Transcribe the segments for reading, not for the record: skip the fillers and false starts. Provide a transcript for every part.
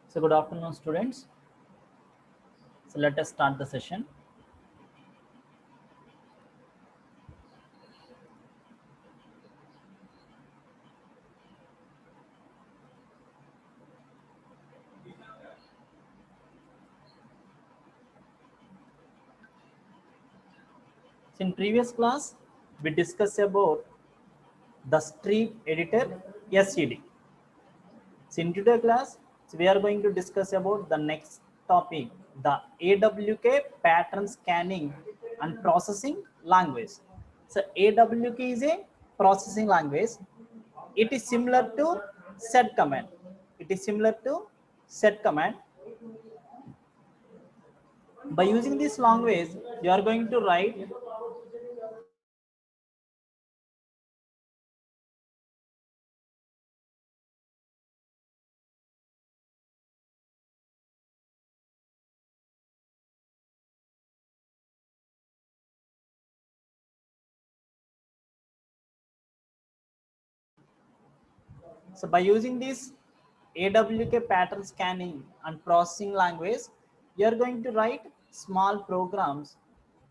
So good afternoon, students. So let us start the session. So in previous class, we discussed about the stream editor SED. So in today's class, we are going to discuss about the next topic, the AWK pattern scanning and processing language. So AWK is a processing language. It is similar to set command. It is similar to set command. By using this language, you are going to write So by using this AWK pattern scanning and processing language, you are going to write small programs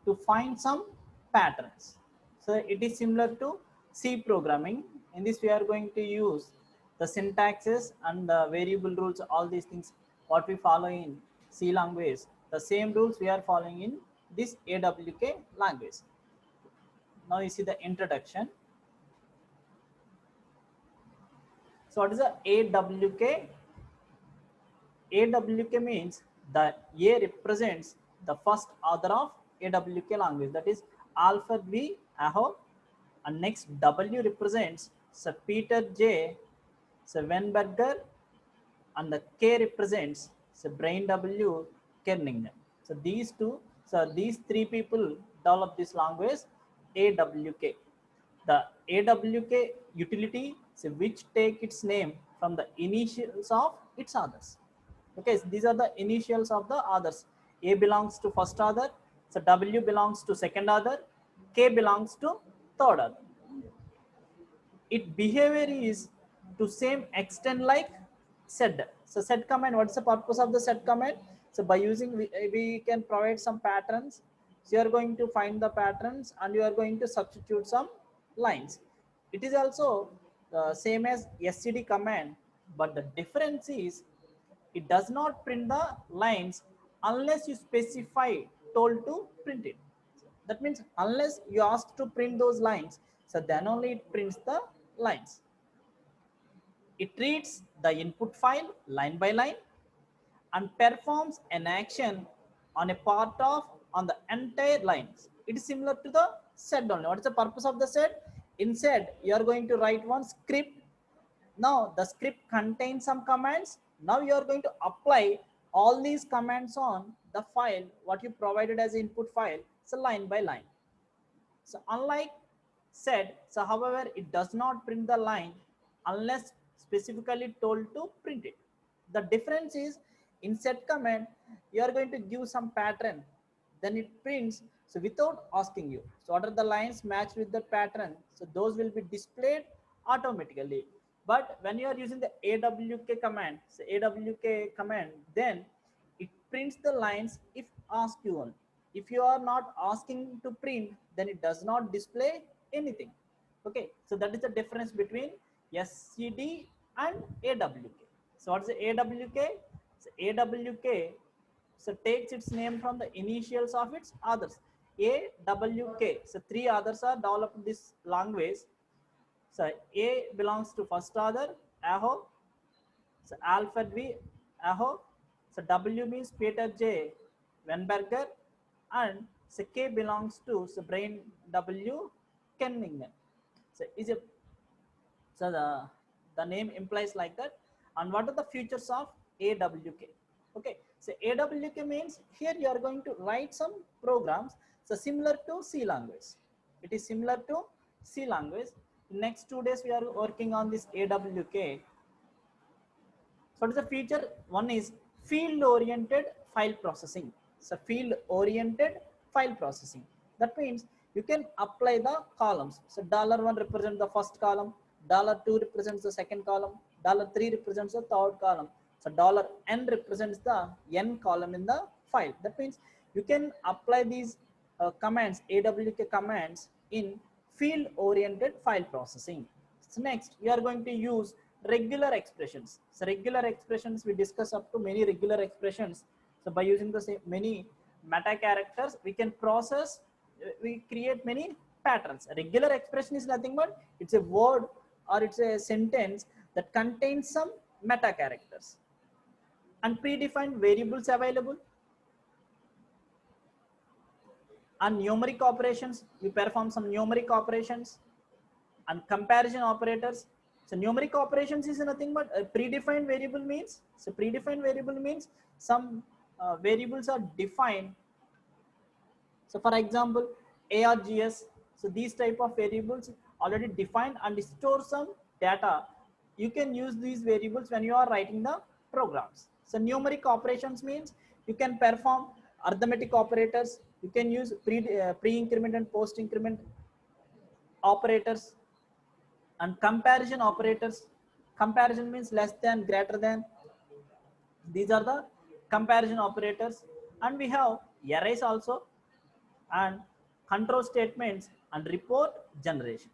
to find some patterns. So it is similar to C programming. In this, we are going to use the syntaxes and the variable rules, all these things what we follow in C language. The same rules we are following in this AWK language. Now you see the introduction. So what is the AWK? AWK means the A represents the first author of AWK language, that is Alfred V. Aho, and next W represents Sir Peter J. Sir Weinberger, and the K represents Sir Brian W. Kernighan. So these three people developed this language AWK. The AWK utility, so which take its name from the initials of its authors. Okay, so these are the initials of the authors. A belongs to first author, so W belongs to second author, K belongs to third author. Its behavior is to same extent like set. So set command, what's the purpose of the set command? So by using we can provide some patterns. So you are going to find the patterns and you are going to substitute some lines. It is also same as SCD command, but the difference is it does not print the lines unless you specify told to print it. That means unless you ask to print those lines, so then only it prints the lines. It reads the input file line by line and performs an action on a part of on the entire lines. It is similar to the set only. What is the purpose of the set? In set, you are going to write one script. Now the script contains some commands. Now you are going to apply all these commands on the file what you provided as input file, so line by line. So unlike set, so however it does not print the line unless specifically told to print it. The difference is in set command you are going to give some pattern, then it prints so without asking you. So what are the lines matched with the pattern? So those will be displayed automatically. But when you are using the AWK command, so AWK command, then it prints the lines if asked you only. If you are not asking to print, then it does not display anything. Okay, so that is the difference between SCD and AWK. So what is the AWK? So AWK takes its name from the initials of its others. AWK. So three others are developed this language. So A belongs to first author, Aho. So Alfred V. Aho. So W means Peter J. Weinberger, and so K belongs to so Brian W. Kernighan. So is a so the name implies like that. And what are the features of AWK? Okay, so AWK means here you are going to write some programs so similar to C language. It is similar to C language. Next 2 days we are working on this AWK. So what is the feature? One is field oriented file processing. So field oriented file processing. That means you can apply the columns. So $1 represents the first column, $2 represents the second column, $3 represents the third column. So $n represents the n column in the file. That means you can apply these commands, AWK commands, in field oriented file processing. So next you are going to use regular expressions. So regular expressions, we discuss up to many regular expressions. So by using the same many meta characters, we can process, we create many patterns. A regular expression is nothing but it's a word or it's a sentence that contains some meta characters. And predefined variables available. And numeric operations, we perform some numeric operations. And comparison operators. So numeric operations is nothing but a predefined variable means. So predefined variable means some variables are defined. So for example, ARGS. So these type of variables already defined and store some data. You can use these variables when you are writing the programs. So numeric operations means you can perform arithmetic operators. You can use pre-increment and post-increment operators. And comparison operators. Comparison means less than, greater than. These are the comparison operators. And we have arrays also, and control statements and report generations.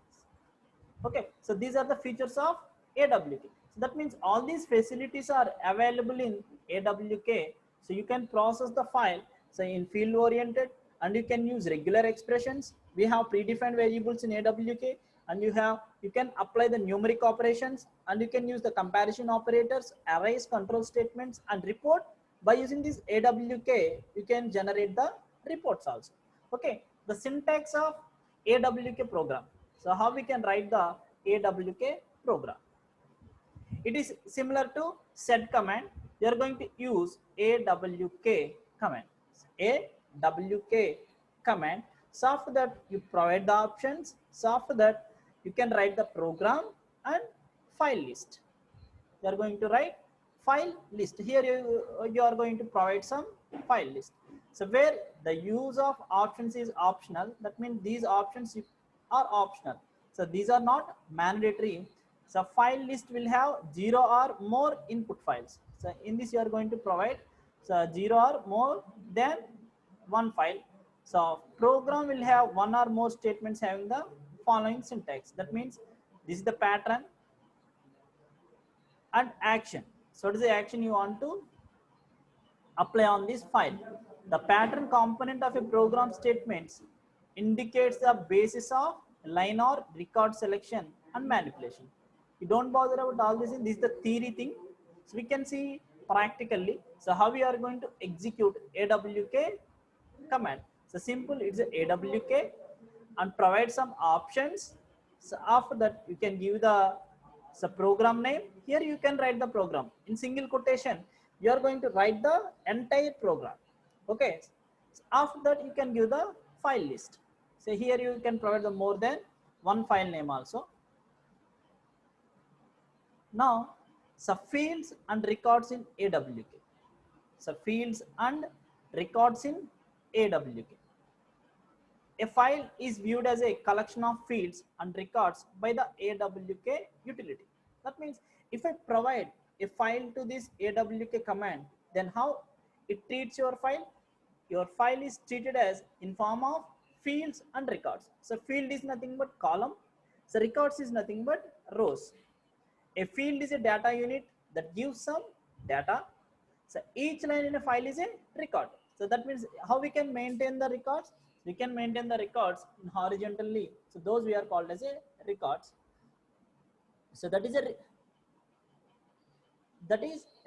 Okay, so these are the features of AWK. So that means all these facilities are available in AWK. So you can process the file, so in field oriented, and you can use regular expressions. We have predefined variables in AWK, and you can apply the numeric operations, and you can use the comparison operators, arrays, control statements, and report. By using this AWK, you can generate the reports also. Okay, the syntax of AWK program. So how we can write the AWK program? It is similar to sed command. You are going to use AWK command. AWK command. So after that you provide the options. So after that you can write the program and file list. You are going to write file list. Here you are going to provide some file list. So where the use of options is optional, that means these options are optional. So these are not mandatory. So file list will have 0 or more input files. So in this you are going to provide 0 or more than one file. So program will have one or more statements having the following syntax. That means this is the pattern and action. So what is the action you want to apply on this file? The pattern component of a program statements indicates the basis of line or record selection and manipulation. You don't bother about all this. This is the theory thing. So we can see practically. So how we are going to execute AWK command. So simple, it's a AWK and provide some options. So after that you can give the program name. Here you can write the program in single quotation. You are going to write the entire program. Okay, so after that you can give the file list. So here you can provide the more than one file name also. Now fields and records in AWK. So fields and records in AWK. A file is viewed as a collection of fields and records by the AWK utility. That means if I provide a file to this AWK command, then how it treats your file? Your file is treated as in form of fields and records. So field is nothing but column. So records is nothing but rows. A field is a data unit that gives some data. So each line in a file is a record. So that means how we can maintain the records? We can maintain the records horizontally. So those we are called as a records. So that is a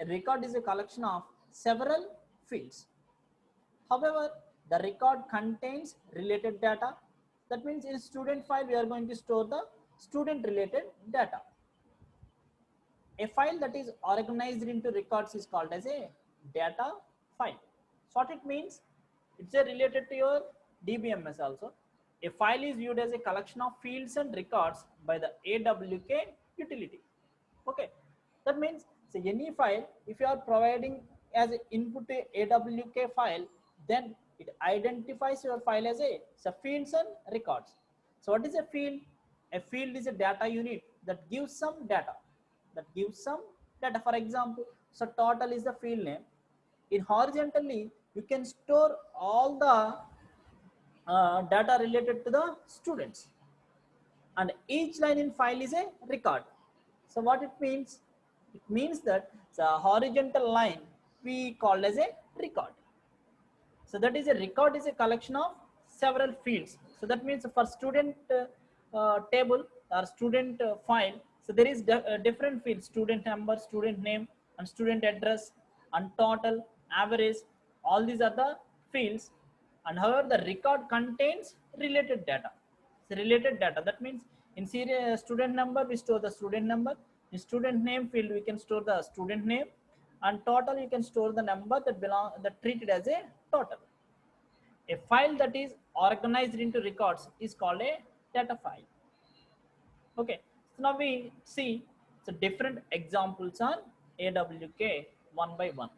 record is a collection of several fields. However, the record contains related data. That means in student file we are going to store the student related data. A file that is organized into records is called as a data file. So what it means? It's related to your DBMS also. A file is viewed as a collection of fields and records by the AWK utility. Okay, that means so any file, if you are providing as an input to AWK file, then it identifies your file as a fields and records. So what is a field? A field is a data unit that gives some data. For example, So total is the field name. In horizontally, you can store all the data related to the students, and each line in file is a record. So what it means? It means that the horizontal line we call as a record. So that is a record is a collection of several fields. So that means for student table or student file, so there is different fields: student number, student name, and student address, and total, average. All these are the fields. And however, the record contains related data. So related data, that means in serial student number we store the student number. In student name field we can store the student name, and total you can store the number that treated as a total. A file that is organized into records is called a data file. Okay, so now we see the different examples on AWK one by one.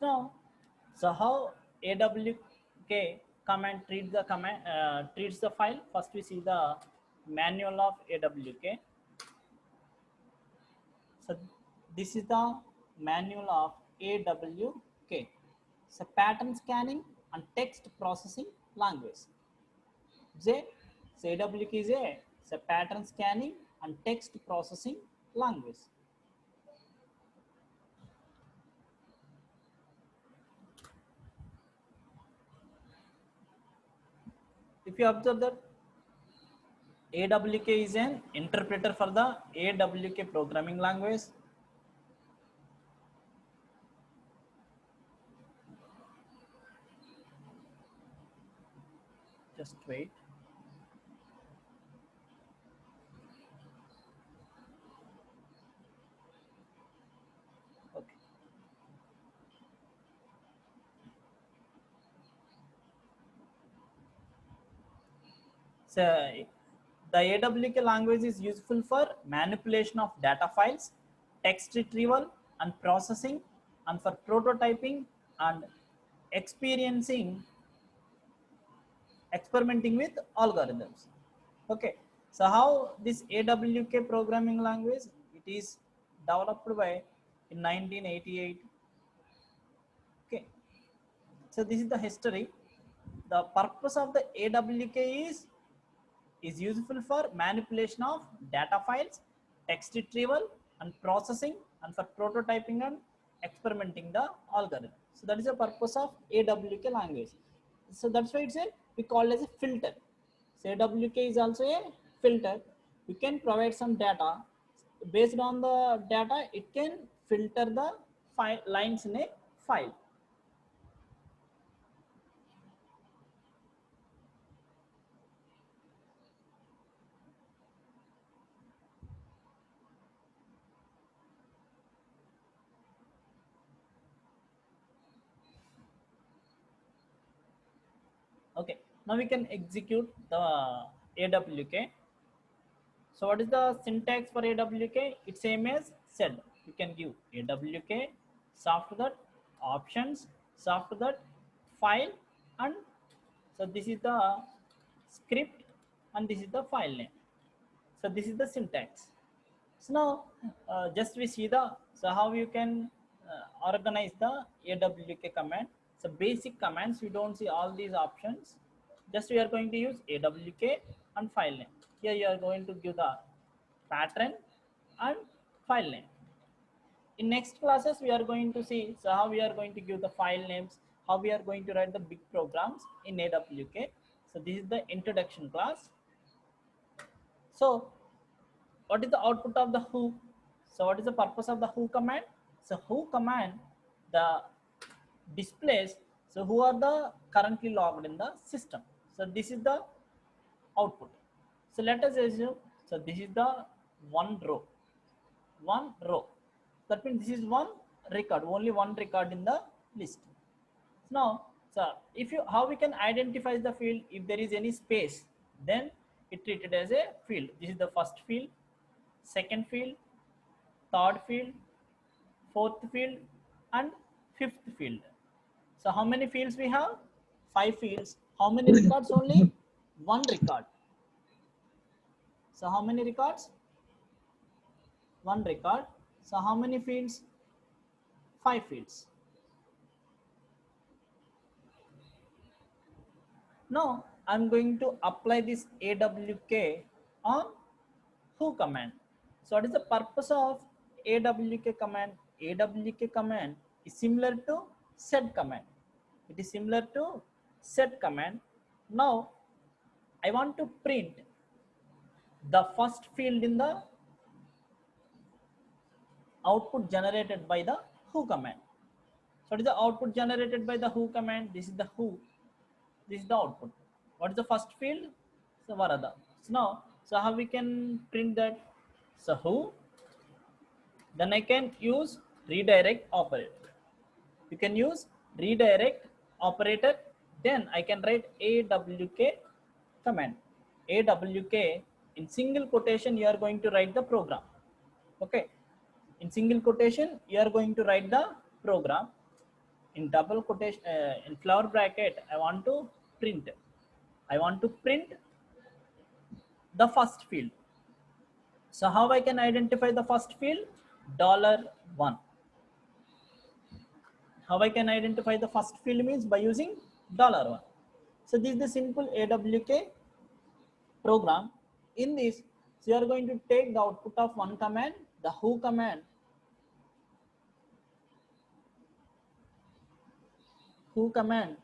So now, so how AWK command treats the file. First we see the manual of AWK. So this is the manual of AWK. So pattern scanning and text processing language. J. So AWK is a pattern scanning and text processing language. If you observe that AWK is an interpreter for the AWK programming language. Just wait. Okay. So the AWK language is useful for manipulation of data files, text retrieval and processing, and for prototyping and experiencing experimenting with algorithms. Okay, so how this AWK programming language, it is developed by in 1988. Okay, so this is the history. The purpose of the AWK is useful for manipulation of data files, text retrieval and processing, and for prototyping and experimenting the algorithm. So that is the purpose of AWK language. So that's why it's a we call it as a filter. So AWK is also a filter. You can provide some data. Based on the data, it can filter the lines in a file. Okay, now we can execute the AWK. So what is the syntax for AWK? It's same as said. You can give AWK, so after that options, so after that file, and so this is the script and this is the file name. So this is the syntax. So now just we see the so how you can organize the AWK command. So basic commands, we don't see all these options. Just we are going to use AWK and file name. Here you are going to give the pattern and file name. In next classes we are going to see so how we are going to give the file names, how we are going to write the big programs in AWK. So this is the introduction class. So what is the output of the who? So what is the purpose of the who command? So who command the displays so who are the currently logged in the system. So this is the output. So let us assume, so this is the one row. That means this is one record, only one record in the list. Now, so if you, how we can identify the field? If there is any space, then it treated as a field. This is the first field, second field, third field, fourth field, and fifth field. So how many fields we have? 5 fields. How many records? Only one record. So how many records? One record. So how many fields? 5 fields. Now I'm going to apply this AWK on who command. So what is the purpose of AWK command? AWK command is similar to set command. It is similar to set command. Now I want to print the first field in the output generated by the who command. So what is the output generated by the who command? This is the who. This is the output. What is the first field? So Varada. So now, so how we can print that? So who? Then I can use redirect operator. You can use redirect operator. Then I can write AWK command. AWK, in single quotation you are going to write the program. Okay. In single quotation you are going to write the program. In double quotation, in flower bracket, I want to print the first field. So how I can identify the first field? $1. How I can identify the first field means by using $1. So this is the simple AWK program. In this, so you are going to take the output of one command, the who command. Who command.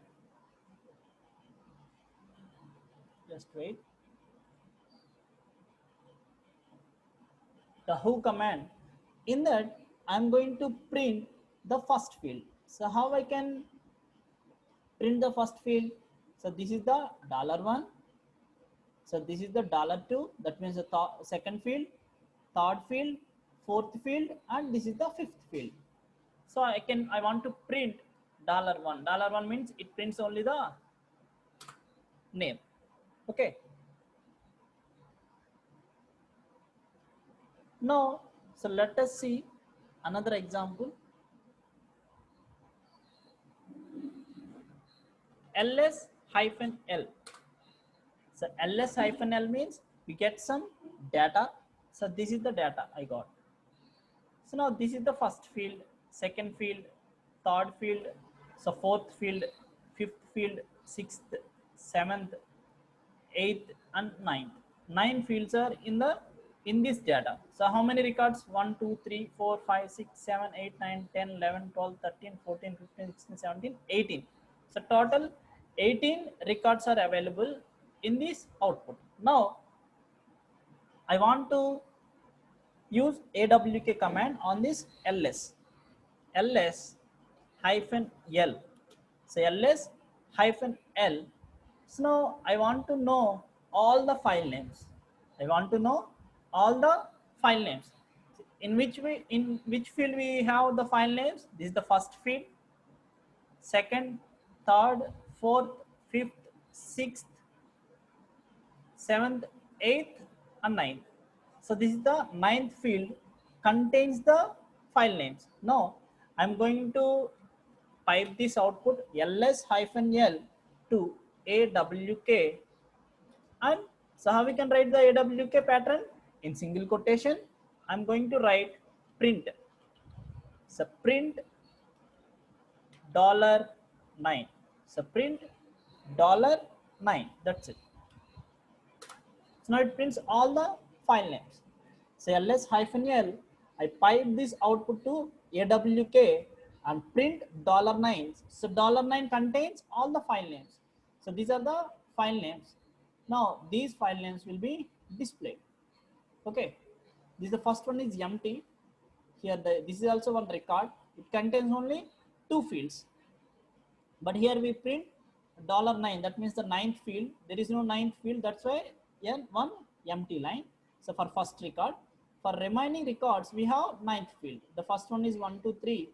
Just wait. The who command. In that, I'm going to print the first field. So how I can print the first field? So this is the $1. So this is the $2. That means the second field, third field, fourth field, and this is the fifth field. So I want to print $1. $1 means it prints only the name. Okay. Now, so let us see another example. ls-l. So ls-l means we get some data. So this is the data I got. So now this is the first field, second field, third field, so fourth field, fifth field, sixth, seventh, eighth, and ninth. 9 fields are in this data. So how many records? 1, 2, 3, 4, 5, 6, 7, 8, 9, 10, 11, 12, 13, 14, 15, 16, 17, 18. So total 18 records are available in this output. Now I want to use AWK command on this ls hyphen l. So ls hyphen l. So now I want to know all the file names. I want to know all the file names. In which field we have the file names? This is the first field, second, third, fourth, fifth, sixth, seventh, eighth, and ninth. So this is the ninth field, contains the file names. Now I'm going to pipe this output ls-l to AWK. And so how we can write the AWK pattern? In single quotation, I'm going to write print. So print $9. So print $9. That's it. So now it prints all the file names. So ls-l, I pipe this output to AWK and print $9. So $9 contains all the file names. So these are the file names. Now these file names will be displayed. Okay. This is the first one is empty. Here this is also one record. It contains only 2 fields. But here we print $9, that means the ninth field, there is no ninth field, that's why one empty line. So for first record, for remaining records we have ninth field. The first one is 1 2 3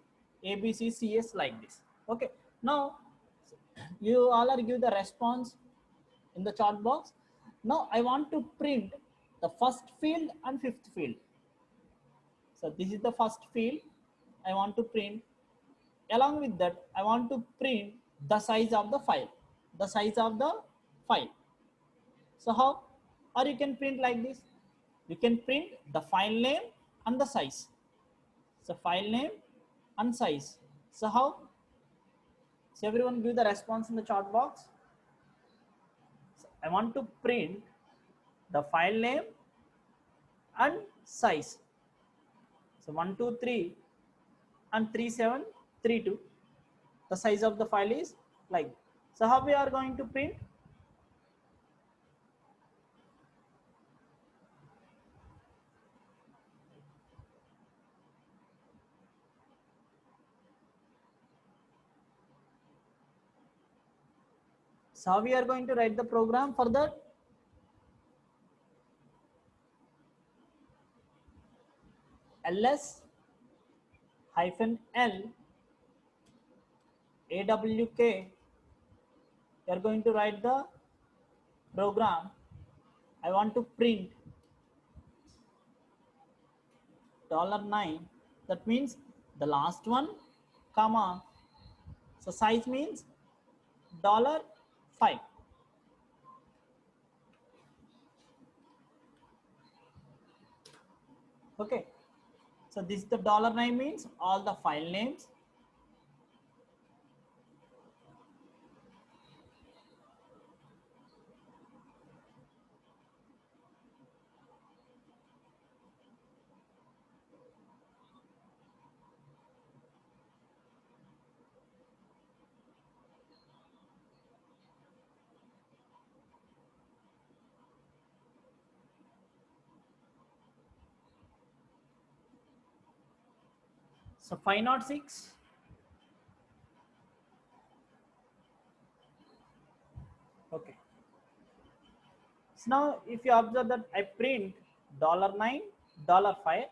A B C C S, like this. Okay, now you all are give the response in the chart box. Now I want to print the first field and fifth field. So this is the first field I want to print. Along with that, I want to print the size of the file. The size of the file. So how? Or you can print like this. You can print the file name and the size. So file name and size. So how? So everyone give the response in the chat box. So I want to print the file name and size. So 1 2 3 and 3 7 3 2. The size of the file is like. So how we are going to print? So how we are going to write the program for that? ls hyphen l awk, you are going to write the program. I want to print $9, that means the last one, comma, so size means $5. Okay, so this is the $9 means all the file names. So 506. Okay. So now if you observe that I print $9, $5.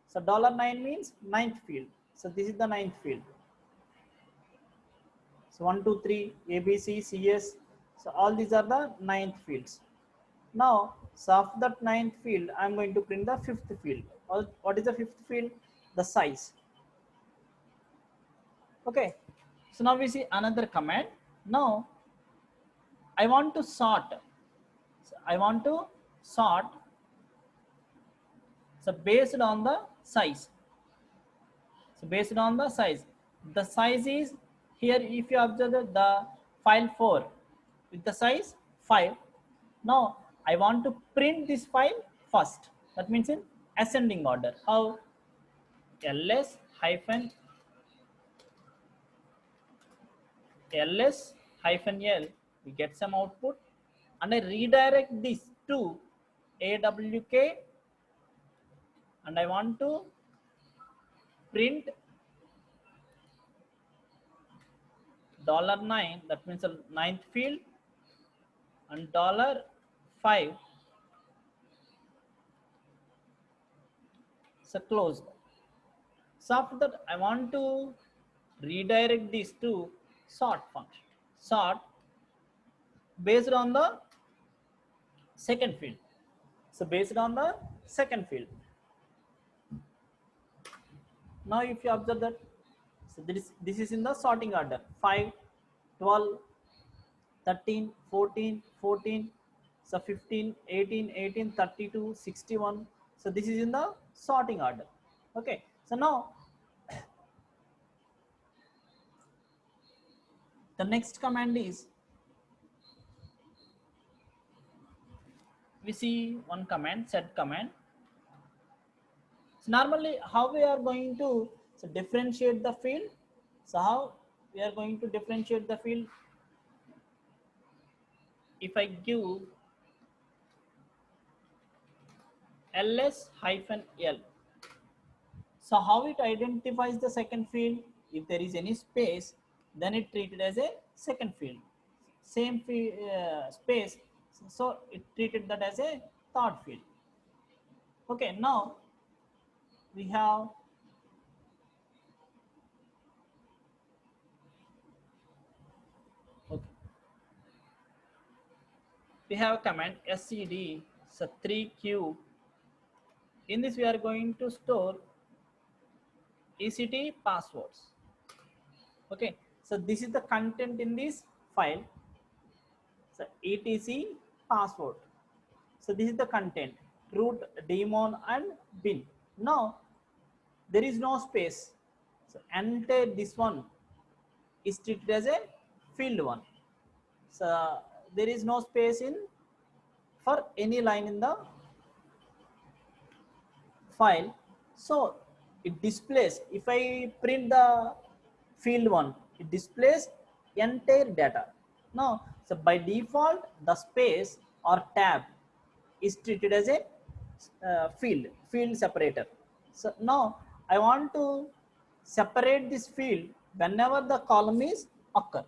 So $9 means ninth field. So this is the ninth field. So 1 2 3 A B C C S. So all these are the ninth fields. Now, so of that ninth field, I am going to print the fifth field. What is the fifth field? The size. Okay. So now we see another command. Now I want to sort. So I want to sort. So based on the size. So based on the size. The size is here. If you observe the file 4 with the size 5. Now I want to print this file first. That means in ascending order. How? ls hyphen l, we get some output, and I redirect this to awk, and I want to print $9, that means the ninth field, and $5, so closed. So after that, I want to redirect this to sort function. Sort based on the second field. So based on the second field. Now if you observe that, so this is in the sorting order: 5, 12, 13, 14, 14, so 15, 18, 18, 32, 61. So this is in the sorting order. Okay, so now the next command is, we see one command, set command. So normally how we are going to differentiate the field? So how we are going to differentiate the field? If I give ls hyphen l, so how it identifies the second field? If there is any space, then it treated as a second field. same space, so it treated that as a third field. Okay, now we have okay, we have a command scd, so 3q. In this we are going to store ect passwords. Okay, so this is the content in this file, so etc password. So this is the content, root, daemon and bin. Now there is no space, so enter this one is treated as a field one. So there is no space in for any line in the file. So it displays, if I print the field one, it displays entire data. Now, so by default the space or tab is treated as a field separator. So now I want to separate this field whenever the column is occur.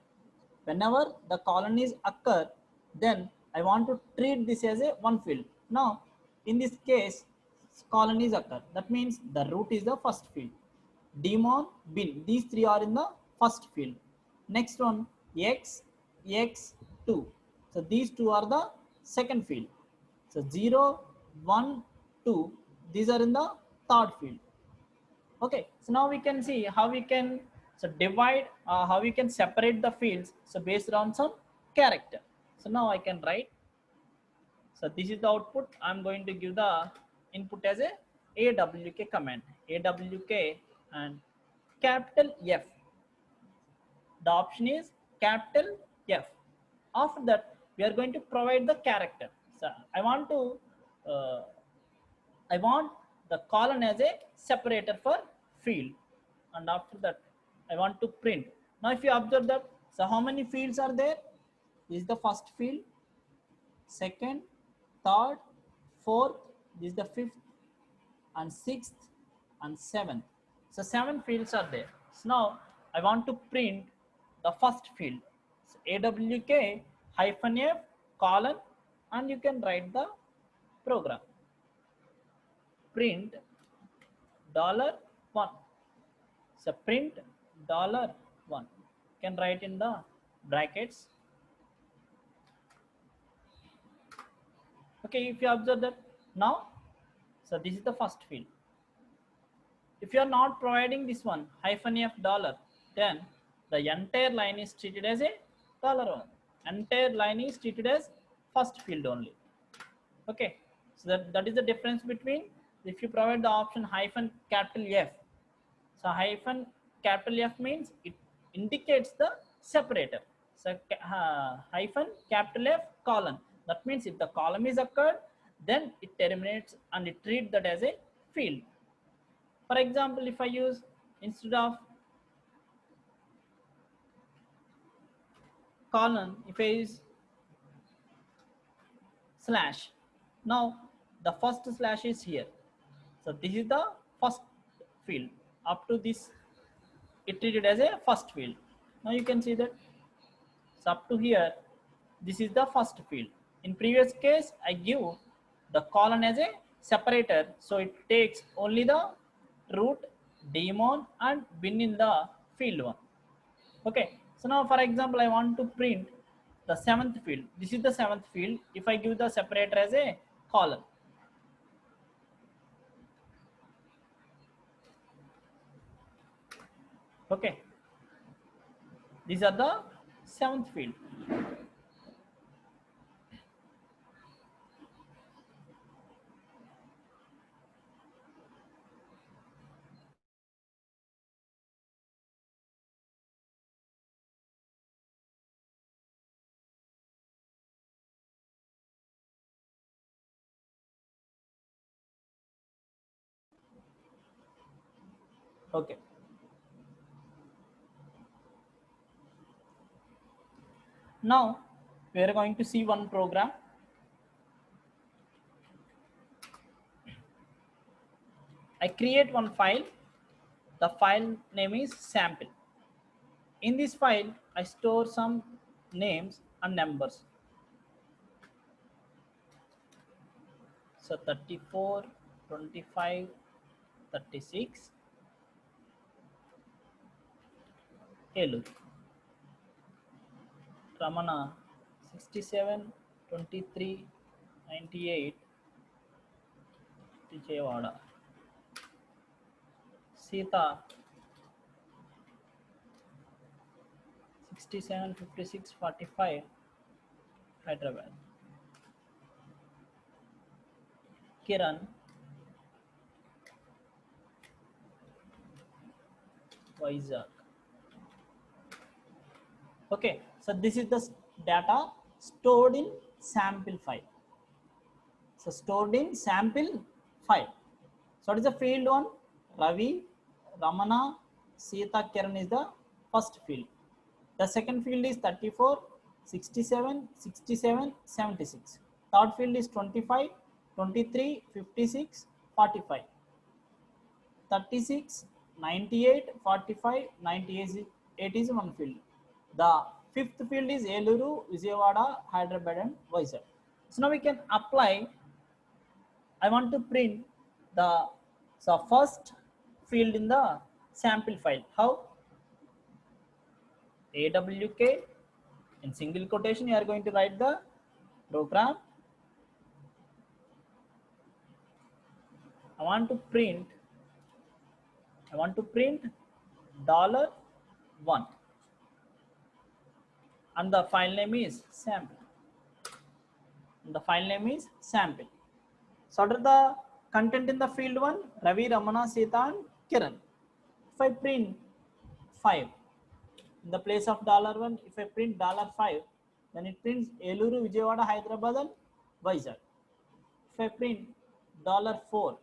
Whenever the column is occur, then I want to treat this as a one field. Now in this case column is occur, that means the root is the first field, daemon, bin, these three are in the first field. Next one x, x2, so these two are the second field. So 0, 1, 2, these are in the third field. Okay, so now we can see how we can so divide, how we can separate the fields, so based on some character. So now I can write, so this is the output. I'm going to give the input as a awk command, awk and capital F. The option is capital F. After that we are going to provide the character. So I want to uh, I want the colon as a separator for field, and after that I want to print. Now if you observe that, so how many fields are there? This is the first field, second, third, fourth, this is the fifth and sixth and seventh. So 7 fields are there. So now I want to print the first field. So awk -f colon, and you can write the program. Print $1. So print $1. Can write in the brackets. Okay, if you observe that now, so this is the first field. If you are not providing this one -f dollar, then the entire line is treated as a $1. Entire line is treated as first field only. Okay, so that is the difference between if you provide the option capital F. So capital F means it indicates the separator. So capital F colon, that means if the column is occurred, then it terminates and it treats that as a field. For example, if I use instead of colon, if I use slash, now the first slash is here. So this is the first field. Up to this, it treated as a first field. Now you can see that, so up to here, this is the first field. In previous case, I give the colon as a separator, so it takes only the root, daemon and bin in the field one. Okay, so now for example I want to print the 7th field. This is the 7th field. If I give the separator as a colon, okay, these are the 7th field. Okay, now we are going to see one program. I create one file. The file name is sample. In this file I store some names and numbers. So 34, 25, 36, Eluru. Ramana 67, 23, 98, Vijayawada. Sita 67, 56, 45, Hyderabad. Kiran Vizag. Okay, so this is the data stored in sample file. So stored in sample file. So what is the field one? Ravi, Ramana, Sita, Kiran is the first field. The second field is 34, 67, 67, 76. Third field is 25, 23, 56, 45. 36, 98, 45, 98 is one field. The fifth field is Eluru, Vijayawada, Hyderabad and Vizag. So now we can apply. I want to print the first field in the sample file. How? AWK in single quotation you are going to write the program. I want to print $1 and the file name is sample. So what are the content in the field 1? Ravi, Ramana, Sita and Kiran. If I print 5 in the place of $1, if I print $5, then it prints Eluru, Vijayawada, Hyderabad and Vizag. If I print $4,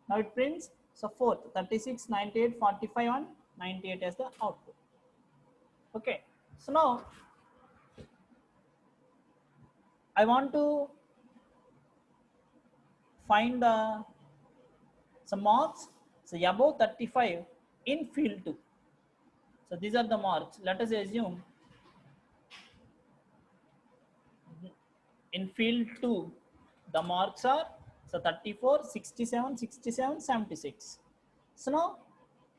now it prints so 4th 36, 98, 45 and 98 as the output. Okay, so now I want to find some marks. So above 35 in field 2. So these are the marks. Let us assume in field 2 the marks are so 34, 67, 67, 76. So now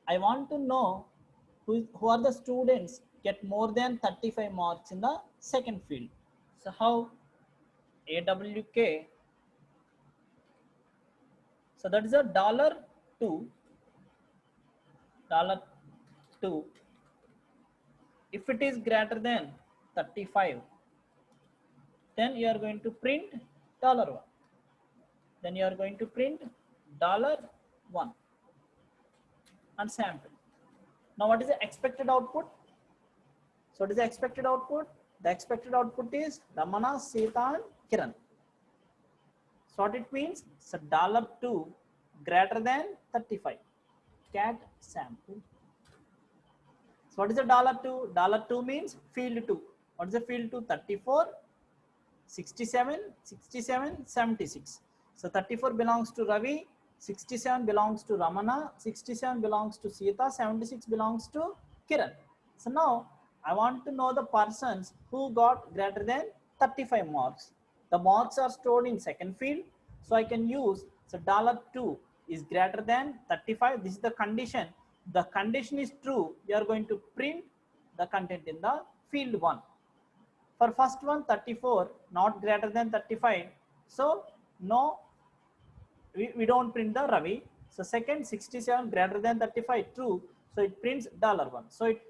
I want to know who are the students get more than 35 marks in the second field. So how? AWK. So that is a $2. If it is greater than 35, then you are going to print $1. Then you are going to print $1 and sample. Now what is the expected output? So what is the expected output? The expected output is Ramana, Sita and Kiran. So what it means? So $2 greater than 35. Cat sample. So what is the $2? $2 means field 2. What is the field 2? 34, 67, 67, 76. So 34 belongs to Ravi, 67 belongs to Ramana, 67 belongs to Sita, 76 belongs to Kiran. So now I want to know the persons who got greater than 35 marks. The marks are stored in second field. So I can use, so $2 is greater than 35. This is the condition. The condition is true. We are going to print the content in the field 1. For first one, 34 not greater than 35. So no, we don't print the Ravi. So second, 67 greater than 35, true. So it prints $1. So it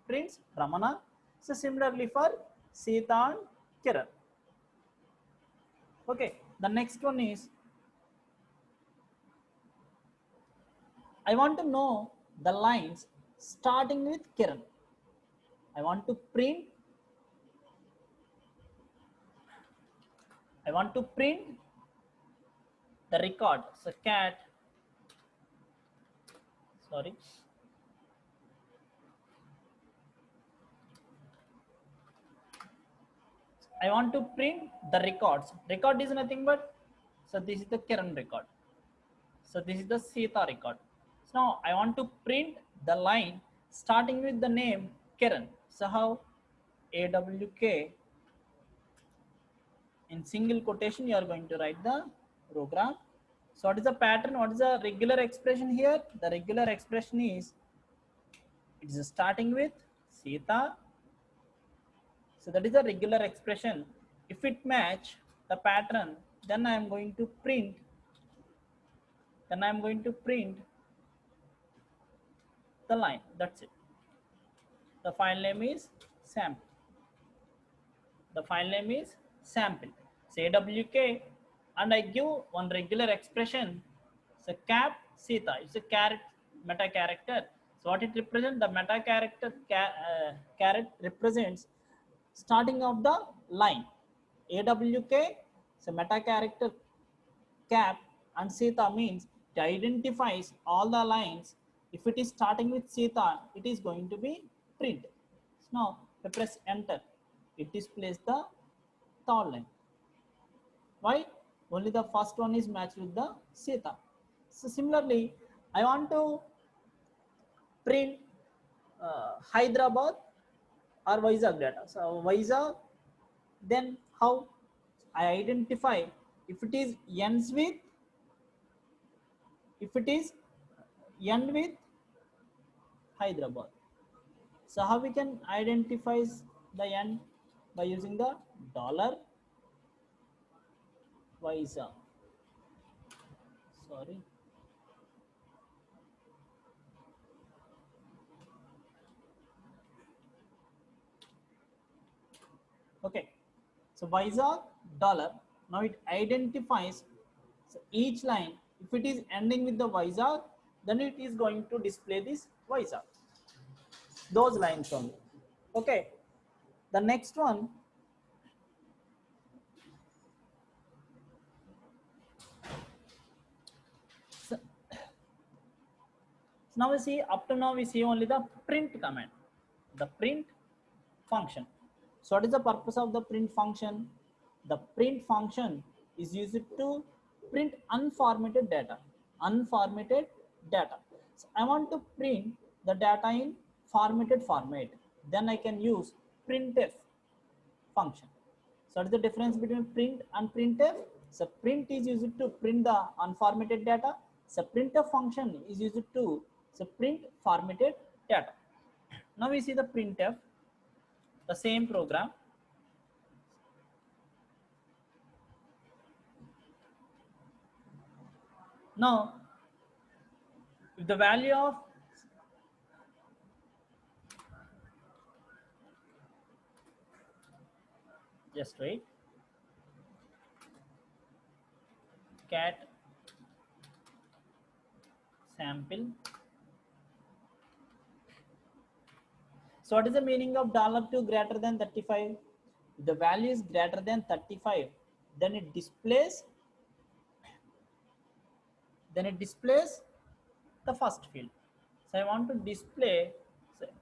prints Ramana. So similarly for Sita and Kiran. Okay, the next one is I want to know the lines starting with Kiran. I want to print the record. So cat, sorry. I want to print the records. Record is nothing but, so this is the Kiran record. So this is the Sita record. So now I want to print the line starting with the name Kiran. So how? AWK, in single quotation you are going to write the program. So what is the pattern? What is the regular expression here? The regular expression is, it is starting with Sita. So that is a regular expression. If it match the pattern, then I am going to print, the line. That's it. The file name is sample. The file name is sample. Say WK, and I give one regular expression. So cap Sita. It's a meta character. So what it represents? The meta character caret represents starting of the line. AWK, so meta character cap, and Sita means it identifies all the lines. If it is starting with Sita, it is going to be print. So now I press enter. It displays the third line. Why? Only the first one is matched with the Sita. So similarly, I want to print Hyderabad or Vizag data. So Vizag, then how I identify if it is ends with, if it is end with Hyderabad. So how we can identify the end? By using the dollar Vizag. Sorry. Okay. So Vizag dollar. Now it identifies, so each line. If it is ending with the Vizag, then it is going to display this Vizag. Those lines only. Okay. The next one. So now we see, up to now we see only the print command, the print function. So what is the purpose of the print function? The print function is used to print unformatted data. Unformatted data. So I want to print the data in formatted format. Then I can use printf function. So what is the difference between print and printf? So print is used to print the unformatted data. So printf function is used to print formatted data. Now we see the printf, the same program. Now, if the value of just wait, cat sample. So what is the meaning of $2 greater than 35? If the value is greater than 35, then it displays the first field. So I want to display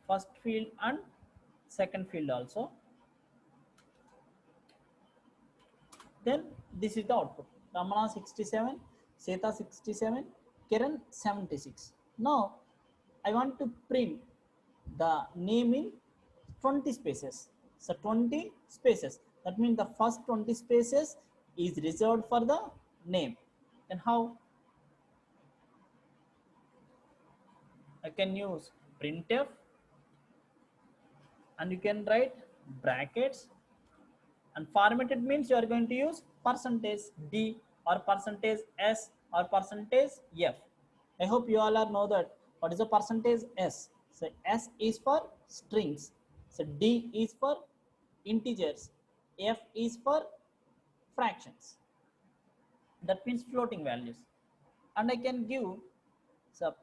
first field and second field also. Then this is the output. Ramana 67, Seta 67, Kiran 76. Now I want to print the name in 20 spaces. So 20 spaces. That means the first 20 spaces is reserved for the name. Then how? I can use printf, and you can write brackets, and formatted means you are going to use %d or %s or %f. I hope you all are know that what is the %s. So s is for strings, so d is for integers, f is for fractions, that means floating values. And I can give so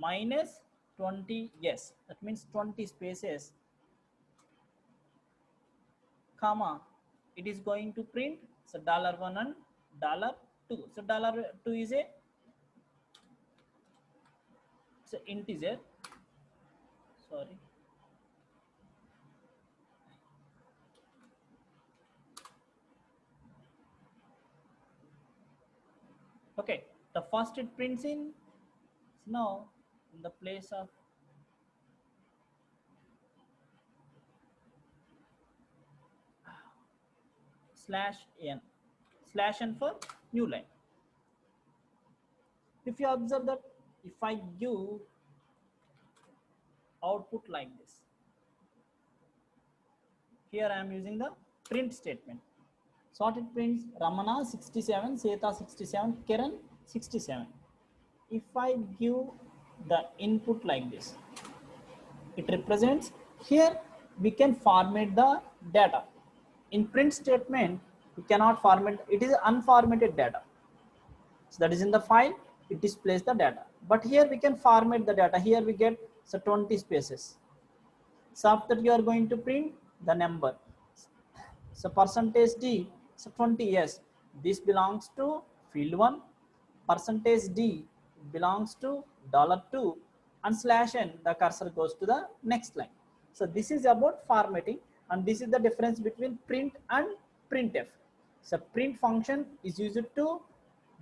minus 20, yes, that means 20 spaces, comma, it is going to print so $1 and $2. So $2 is a integer, sorry. Okay, the first it prints in, now in the place of /n for new line. If you observe that, if I give output like this, here I am using the print statement. So what it prints? Ramana 67, Seta 67, Kiran 67. If I give the input like this, it represents, here we can format the data. In print statement, we cannot format, it is unformatted data. So that is in the file, it displays the data. But here we can format the data. Here we get 20 spaces. So after you are going to print the number. So percentage D, so 20, yes, this belongs to field 1, percentage D belongs to $2, and /n, the cursor goes to the next line. So this is about formatting, and this is the difference between print and printf. So print function is used to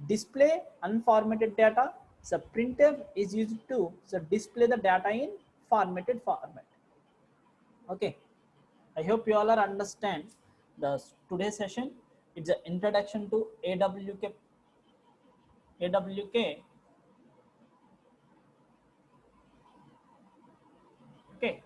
display unformatted data. So printf is used to display the data in formatted format. Okay, I hope you all are understand the today's session. It's an introduction to AWK. Okay,